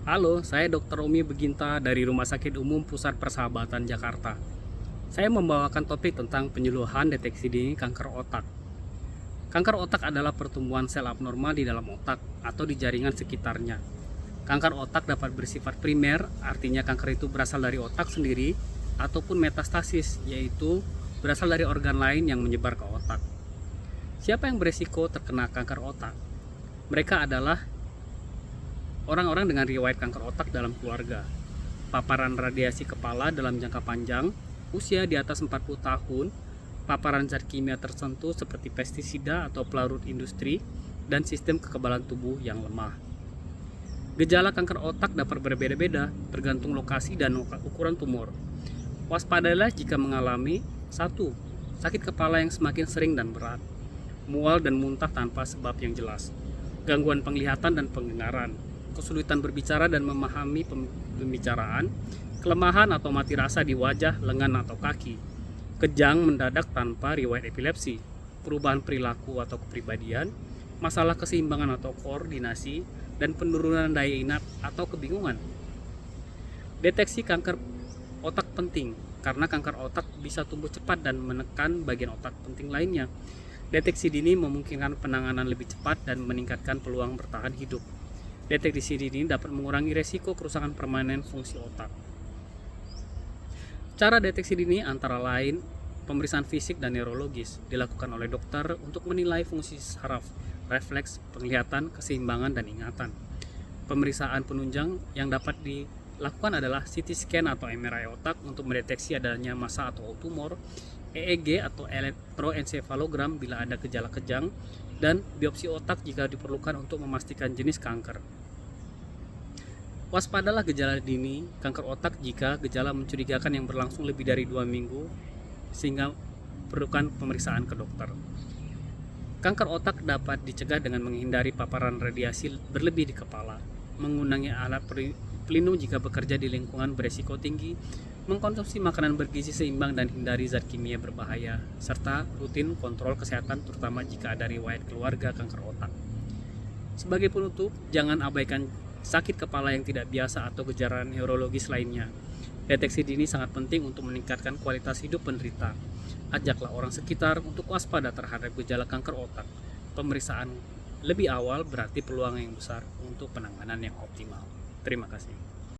Halo, saya Dr. Umi Beginta dari Rumah Sakit Umum Pusat Persahabatan Jakarta. Saya membawakan topik tentang penyuluhan deteksi dini kanker otak. Kanker otak adalah pertumbuhan sel abnormal di dalam otak atau di jaringan sekitarnya. Kanker otak dapat bersifat primer, artinya kanker itu berasal dari otak sendiri, ataupun metastasis, yaitu berasal dari organ lain yang menyebar ke otak. Siapa yang beresiko terkena kanker otak? Mereka adalah orang-orang dengan riwayat kanker otak dalam keluarga, paparan radiasi kepala dalam jangka panjang, usia di atas 40 tahun, paparan zat kimia tertentu seperti pestisida atau pelarut industri, dan sistem kekebalan tubuh yang lemah. Gejala kanker otak dapat berbeda-beda tergantung lokasi dan ukuran tumor. Waspadailah jika mengalami 1. Sakit kepala yang semakin sering dan berat, mual dan muntah tanpa sebab yang jelas, gangguan penglihatan dan pendengaran, kesulitan berbicara dan memahami pembicaraan, kelemahan atau mati rasa di wajah, lengan atau kaki, kejang mendadak tanpa riwayat epilepsi, perubahan perilaku atau kepribadian, masalah keseimbangan atau koordinasi, dan penurunan daya ingat atau kebingungan. Deteksi kanker otak penting karena kanker otak bisa tumbuh cepat dan menekan bagian otak penting lainnya. Deteksi dini memungkinkan penanganan lebih cepat dan meningkatkan peluang bertahan hidup. Deteksi dini dapat mengurangi resiko kerusakan permanen fungsi otak. Cara deteksi dini antara lain pemeriksaan fisik dan neurologis dilakukan oleh dokter untuk menilai fungsi saraf, refleks, penglihatan, keseimbangan, dan ingatan. Pemeriksaan penunjang yang dapat dilakukan adalah CT scan atau MRI otak untuk mendeteksi adanya massa atau tumor, EEG atau elektroensefalogram bila ada gejala kejang, dan biopsi otak jika diperlukan untuk memastikan jenis kanker. Waspadalah gejala dini kanker otak jika gejala mencurigakan yang berlangsung lebih dari 2 minggu sehingga perlukan pemeriksaan ke dokter. Kanker otak dapat dicegah dengan menghindari paparan radiasi berlebih di kepala, menggunakan alat pelindung jika bekerja di lingkungan beresiko tinggi, mengkonsumsi makanan bergizi seimbang dan hindari zat kimia berbahaya, serta rutin kontrol kesehatan terutama jika ada riwayat keluarga kanker otak. Sebagai penutup, jangan abaikan sakit kepala yang tidak biasa atau gejala neurologis lainnya. Deteksi dini sangat penting untuk meningkatkan kualitas hidup penderita. Ajaklah orang sekitar untuk waspada terhadap gejala kanker otak. Pemeriksaan lebih awal berarti peluang yang besar untuk penanganan yang optimal. Terima kasih.